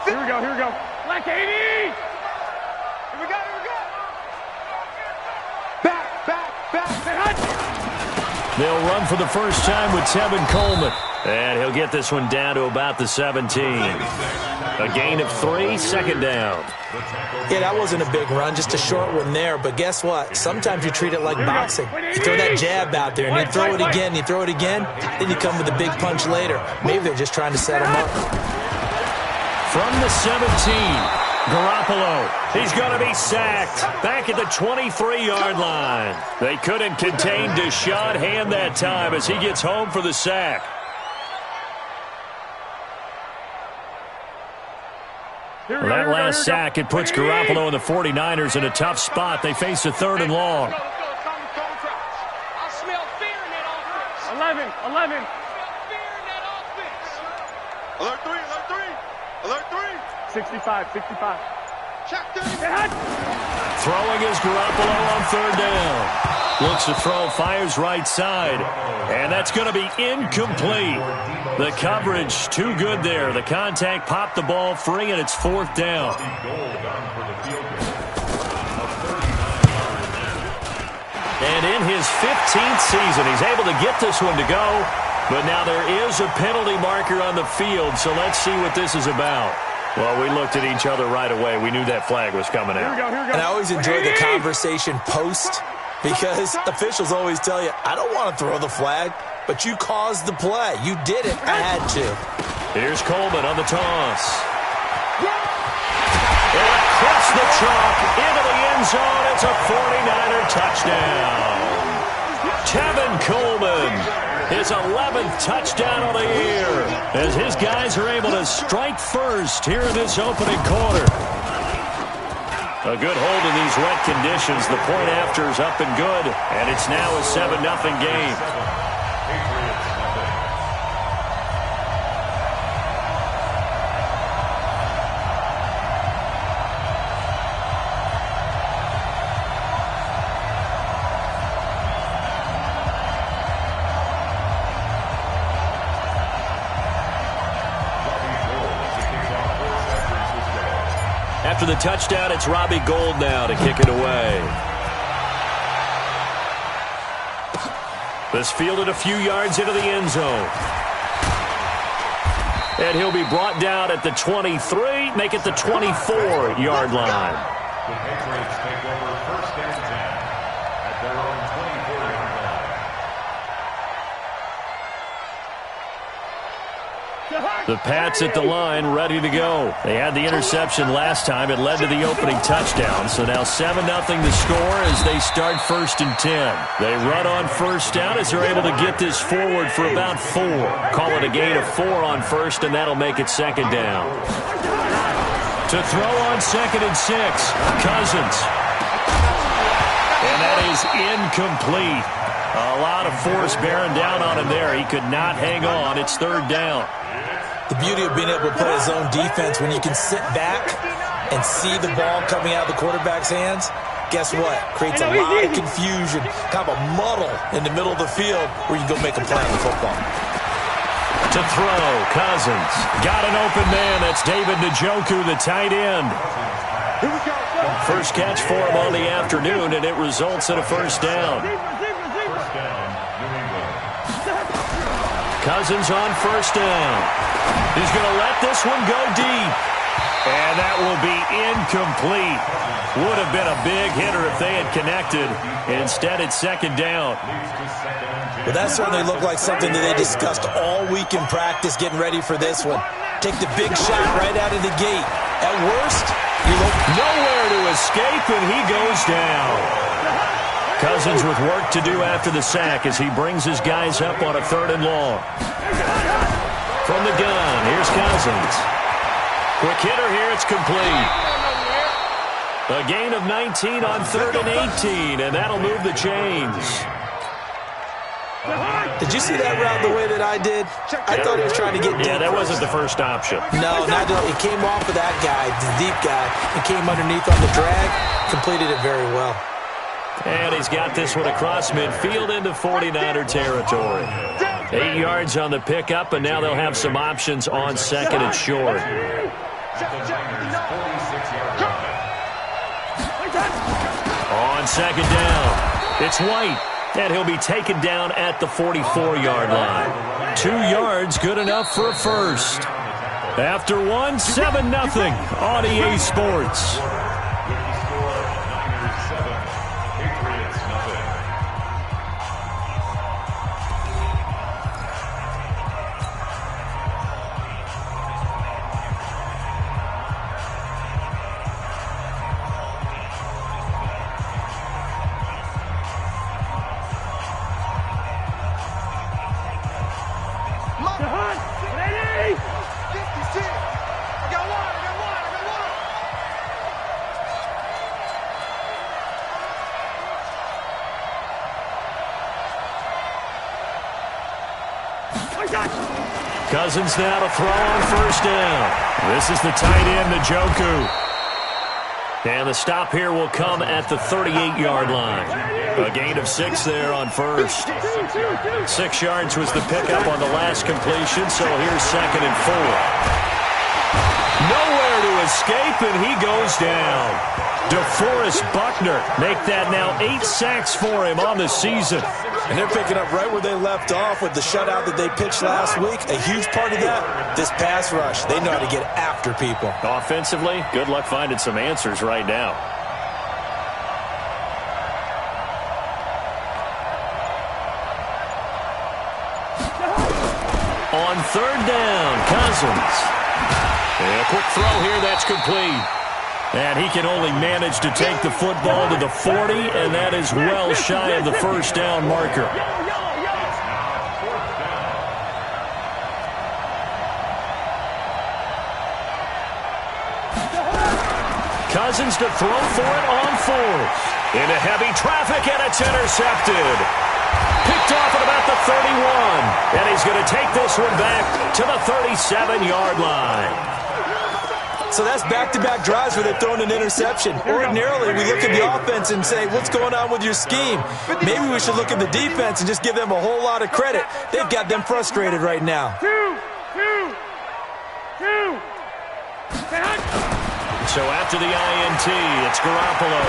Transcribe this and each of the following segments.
Here we go, here we go. Black 80! Here we go, here we go. Back. They'll run for the first time with Tevin Coleman. And he'll get this one down to about the 17. A gain of 3, second down. Yeah, that wasn't a big run, just a short one there. But guess what? Sometimes you treat it like boxing. You throw that jab out there, and you throw it again, and you throw it again, then you come with a big punch later. Maybe they're just trying to set him up. From the 17, Garoppolo. He's going to be sacked back at the 23-yard line. They couldn't contain Deshaun Hand that time as he gets home for the sack. Well, that last sack, it puts Garoppolo and the 49ers in a tough spot. They face a 3rd and long. 11. 65. Throwing is Garoppolo on 3rd down. Looks to throw, fires right side. And that's going to be incomplete. The coverage too good there. The contact popped the ball free, and it's 4th down. And in his 15th season, he's able to get this one to go. But now there is a penalty marker on the field, so let's see what this is about. Well, we looked at each other right away. We knew that flag was coming out. Here we go. And I always enjoy the conversation post, because officials always tell you, I don't want to throw the flag, but you caused the play. You did it. I had to. Here's Coleman on the toss. And across the chalk into the end zone. It's a 49er touchdown. Tevin Coleman, his 11th touchdown of the year, as his guys are able to strike first here in this opening quarter. A good hold in these wet conditions. The point after is up and good, and it's now a 7-0 game. After the touchdown, it's Robbie Gould now to kick it away. This fielded a few yards into the end zone. And he'll be brought down at the 23, make it the 24-yard line. The Patriots take over 1st and 10 at their own 24-yard line. The Pats at the line, ready to go. They had the interception last time. It led to the opening touchdown. So now 7-0 the score as they start 1st and 10. They run on 1st down as they're able to get this forward for about 4. Call it a gain of 4 on 1st, and that'll make it 2nd down. To throw on 2nd and 6, Cousins. And that is incomplete. A lot of force bearing down on him there. He could not hang on. It's 3rd down. The beauty of being able to play his own defense, when you can sit back and see the ball coming out of the quarterback's hands, guess what? Creates a lot of confusion, kind of a muddle in the middle of the field where you can go make a play on the football. To throw, Cousins. Got an open man. That's David Njoku, the tight end. First catch for him on the afternoon, and it results in a 1st down. Cousins on 1st down. He's going to let this one go deep. And that will be incomplete. Would have been a big hitter if they had connected. Instead, it's 2nd down. Well, that certainly looked like something that they discussed all week in practice getting ready for this one. Take the big shot right out of the gate. At worst, you look nowhere to escape, and he goes down. Cousins with work to do after the sack as he brings his guys up on a 3rd and long. From the gun, here's Cousins. Quick hitter here, it's complete. A gain of 19 on 3rd and 18, and that'll move the chains. Did you see that route the way that I did? I thought he was trying to get deep. Yeah, that wasn't the first option. No, not at all. It came off of that guy, the deep guy, and came underneath on the drag. Completed it very well. And he's got this one across midfield into 49er territory. 8 yards on the pickup, and now they'll have some options on 2nd and short. second down. It's White, and he'll be taken down at the 44-yard line. 2 yards, good enough for a first. After one, 7-0 on EA Sports. Cousins now to throw on first down. This is the tight end, Njoku. And the stop here will come at the 38-yard line. A gain of 6 there on first. 6 yards was the pickup on the last completion, so here's 2nd and 4. Nowhere to escape, and he goes down. DeForest Buckner make that now 8 sacks for him on the season. And they're picking up right where they left off with the shutout that they pitched last week. A huge part of that, this pass rush. They know how to get after people. Offensively, good luck finding some answers right now. On 3rd down, Cousins. And a quick throw here, that's complete. And he can only manage to take the football to the 40, and that is well shy of the first down marker. Cousins to throw for it on 4th. Into heavy traffic, and it's intercepted. Picked off at about the 31, and he's going to take this one back to the 37-yard line. So that's back-to-back drives where they've thrown an interception. Ordinarily, we look at the offense and say, what's going on with your scheme? Maybe we should look at the defense and just give them a whole lot of credit. They've got them frustrated right now. So after the INT, it's Garoppolo.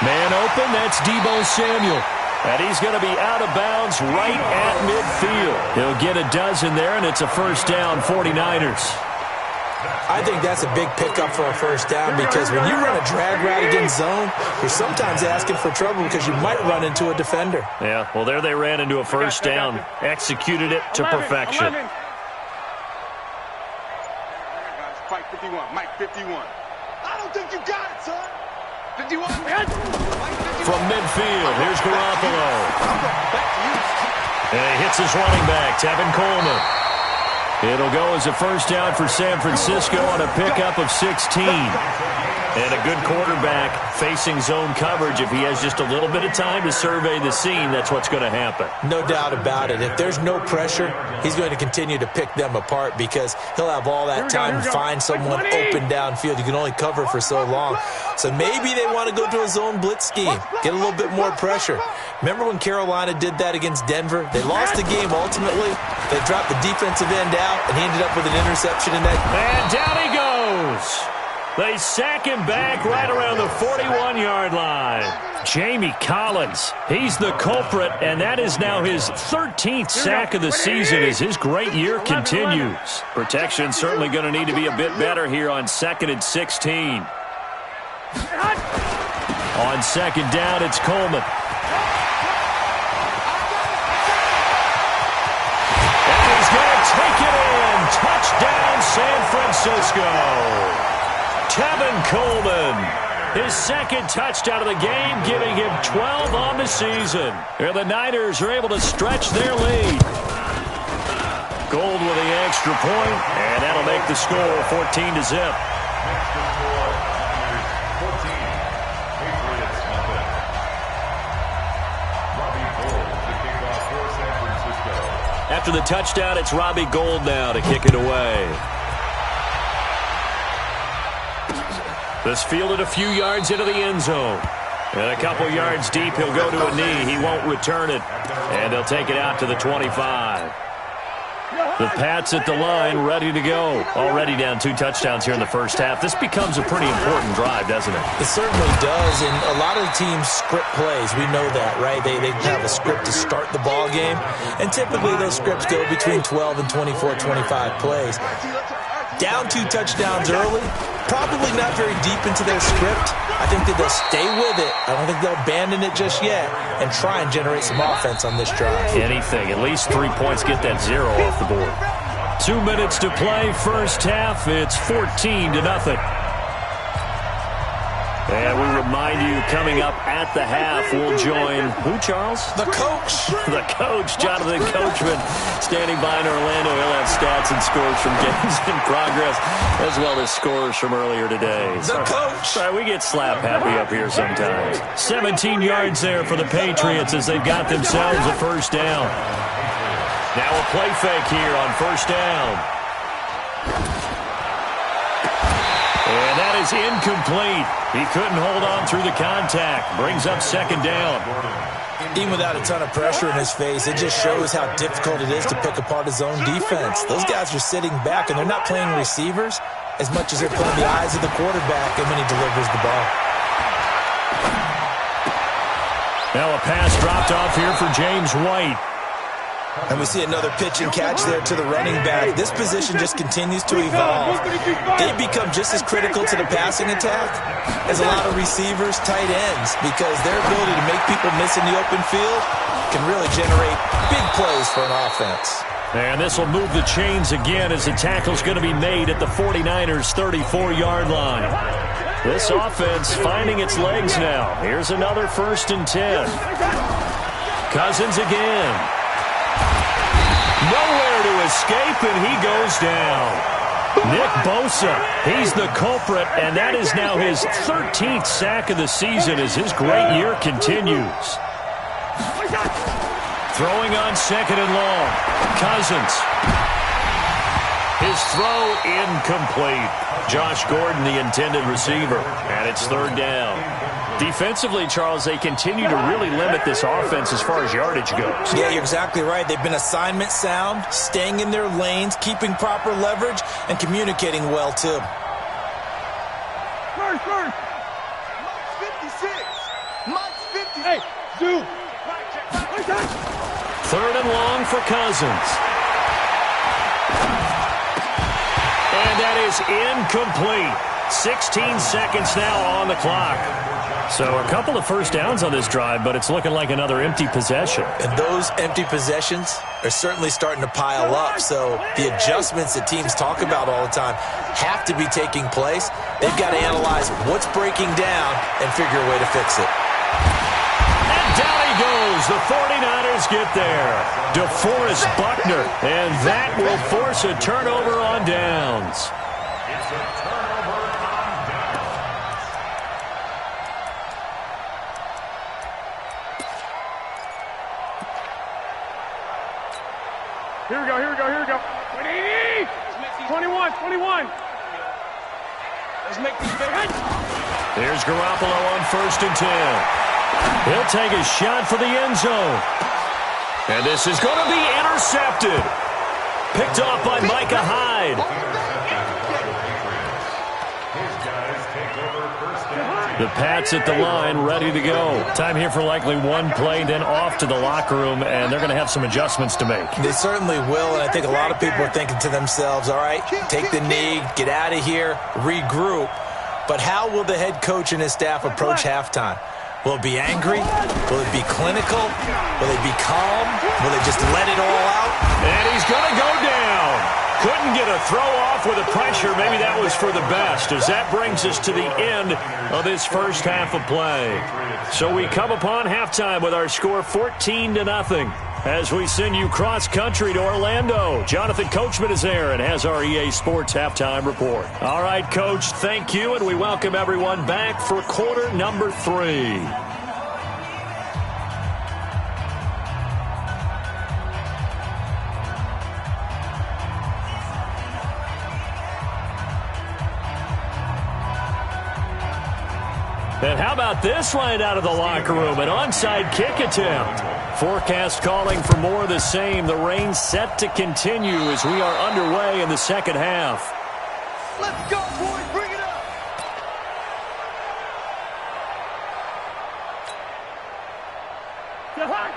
Man open, that's Deebo Samuel. And he's going to be out of bounds right at midfield. He'll get a dozen there, and it's a first down, 49ers. I think that's a big pickup for a first down because when you run a drag route against zone, you're sometimes asking for trouble because you might run into a defender. Yeah, well, there they ran into a first down, executed it to perfection. Mike 51, Mike 51. I don't think you got it, son. 51. From midfield, here's Garoppolo. And he hits his running back, Tevin Coleman. It'll go as a first down for San Francisco on a pickup of 16. And a good quarterback facing zone coverage. If he has just a little bit of time to survey the scene, that's what's going to happen. No doubt about it. If there's no pressure, he's going to continue to pick them apart because he'll have all that time to find someone open downfield. You can only cover for so long. So maybe they want to go to a zone blitz scheme, get a little bit more pressure. Remember when Carolina did that against Denver? They lost the game ultimately. They dropped the defensive end out, and he ended up with an interception in that. And down he goes. They sack him back right around the 41-yard line. Jamie Collins, he's the culprit, and that is now his 13th sack of the season as his great year continues. Protection certainly going to need to be a bit better here on 2nd and 16. On 2nd down, it's Coleman. And he's going to take it in. Touchdown, San Francisco. Tevin Coleman, his 2nd touchdown of the game, giving him 12 on the season. And the Niners are able to stretch their lead. Gold with the extra point, and that'll make the score 14-0. After the touchdown, it's Robbie Gould now to kick it away. This fielded a few yards into the end zone. And a couple yards deep, he'll go to a knee. He won't return it. And they'll take it out to the 25. The Pats at the line, ready to go. Already down 2 touchdowns here in the first half. This becomes a pretty important drive, doesn't it? It certainly does, and a lot of the teams script plays. We know that, right? They have a script to start the ball game, and typically those scripts go between 12 and 24, 25 plays. Down 2 touchdowns early, probably not very deep into their script. I think that they'll stay with it. I don't think they'll abandon it just yet and try and generate some offense on this drive. Anything. At least 3 points, get that 0 off the board. 2 minutes to play, first half. It's 14-0. And we remind you, coming up at the half, we'll join who, Charles? The coach. The coach, Jonathan Coachman, standing by in Orlando. He'll have stats and scores from games in progress, as well as scores from earlier today. The coach. Sorry, we get slap happy up here sometimes. 17 yards there for the Patriots as they've got themselves a first down. Now a play fake here on first down. And that is incomplete. He couldn't hold on through the contact. Brings up second down. Even without a ton of pressure in his face, it just shows how difficult it is to pick apart his own defense. Those guys are sitting back, and they're not playing receivers as much as they're playing the eyes of the quarterback and when he delivers the ball. Now a pass dropped off here for James White. And we see another pitch and catch there to the running back. This position just continues to evolve. They become just as critical to the passing attack as a lot of receivers, tight ends, because their ability to make people miss in the open field can really generate big plays for an offense. And this will move the chains again as the tackle's going to be made at the 49ers' 34-yard line. This offense finding its legs now. Here's another 1st and 10. Cousins again. Nowhere to escape, and he goes down. Nick Bosa, he's the culprit, and that is now his 13th sack of the season as his great year continues. Throwing on 2nd and long. Cousins. His throw incomplete. Josh Gordon, the intended receiver, and it's 3rd down. Defensively, Charles, they continue to really limit this offense as far as yardage goes. Yeah, you're exactly right. They've been assignment sound, staying in their lanes, keeping proper leverage, and communicating well, too. First. Mike's 56. Mike's 50. Hey, dude. 3rd and long for Cousins. And that is incomplete. 16 seconds now on the clock. So a couple of first downs on this drive, but it's looking like another empty possession. And those empty possessions are certainly starting to pile up. So the adjustments that teams talk about all the time have to be taking place. They've got to analyze what's breaking down and figure a way to fix it. And down he goes. The 49ers get there. DeForest Buckner. And that will force a turnover on downs. Here we go. 21. Let's make these big hits. Here's Garoppolo on 1st and 10. He'll take a shot for the end zone. And this is going to be intercepted. Picked off by Micah Hyde. The Pats at the line, ready to go. Time here for likely one play, then off to the locker room, and they're going to have some adjustments to make. They certainly will, and I think a lot of people are thinking to themselves, all right, take the knee, get out of here, regroup. But how will the head coach and his staff approach halftime? Will it be angry? Will it be clinical? Will they be calm? Will they just let it all out? And he's going to go down. Couldn't get a throw off with the pressure. Maybe that was for the best, as that brings us to the end of this first half of play. So we come upon halftime with our score 14-0 as we send you cross-country to Orlando. Jonathan Coachman is there and has our EA Sports halftime report. All right, Coach, thank you, and we welcome everyone back for quarter number 3. And how about this right out of the locker room? An onside kick attempt. Forecast calling for more of the same. The rain set to continue as we are underway in the second half. Let's go, boys. Bring it up.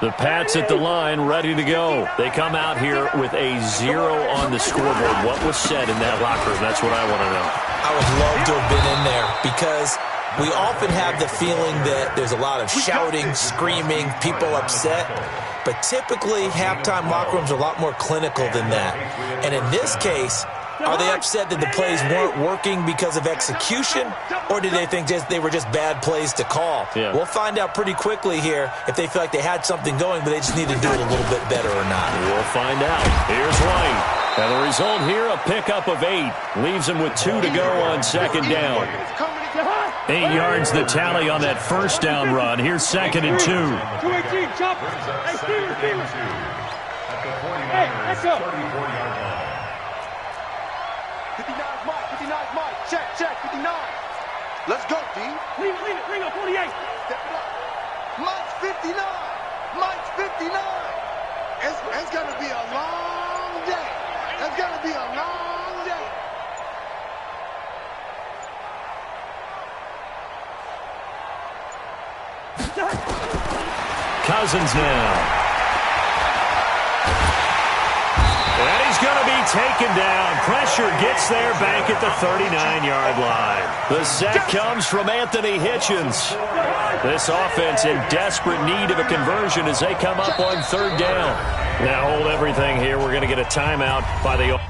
The Pats at the line, ready to go. They come out here with a 0 on the scoreboard. What was said in that locker room? That's what I want to know. I would love to have been in there because we often have the feeling that there's a lot of shouting, screaming, people upset. But typically, halftime locker rooms are a lot more clinical than that. And in this case, are they upset that the plays weren't working because of execution, or did they think they were just bad plays to call? Yeah. We'll find out pretty quickly here if they feel like they had something going, but they just need to do it a little bit better or not. We'll find out. Here's White. And the result here, a pickup of 8. Leaves him with 2 to go on second down. 8 yards the tally on that first down run. Here's second and 2. 218, chopper. Hey, Steelers. Hey, let's go. 59's Mike. 59's Mike. Check. 59. Let's go, D. Leave it. Bring up 48. Step it up. Mike's 59. Mike's 59. It's going to be a long day. It's going to be a long day. Cousins now. And he's going to be taken down. Pressure gets there back at the 39-yard line. The sack comes from Anthony Hitchens. This offense in desperate need of a conversion as they come up on third down. Now hold everything here. We're going to get a timeout by the